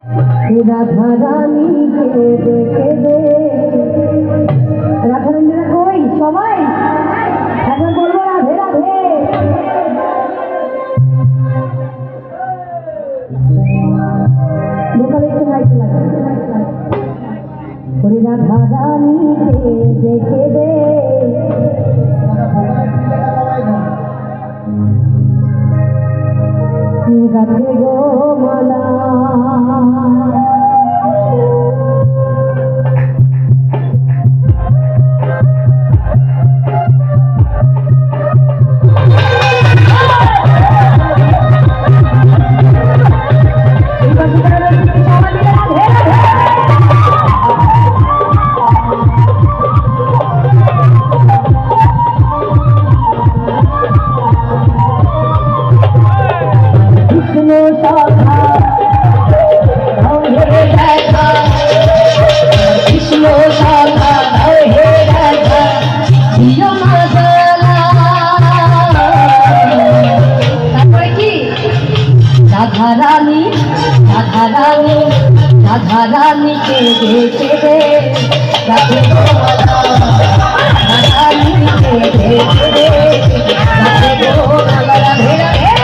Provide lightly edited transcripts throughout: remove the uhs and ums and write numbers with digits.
রাধা রানী কেঁদে কেঁদে, রাধা রানীরা কই সবাই এখন বলবো রাধে রাধে। লোকালে একটু হাইতে লাগে। রাধা রানী কেঁদে কেঁদে গাছে গো মালা, राधा रानी केंदे केंदे, राधे गो माला, राधा रानी केंदे केंदे, राधे गो माला, राधे राधे।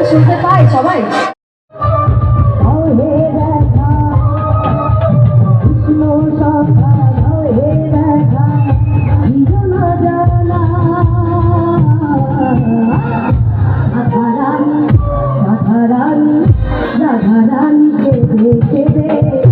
শুনতে পাই সবাই। রাধা রানী কেঁদে কেঁদে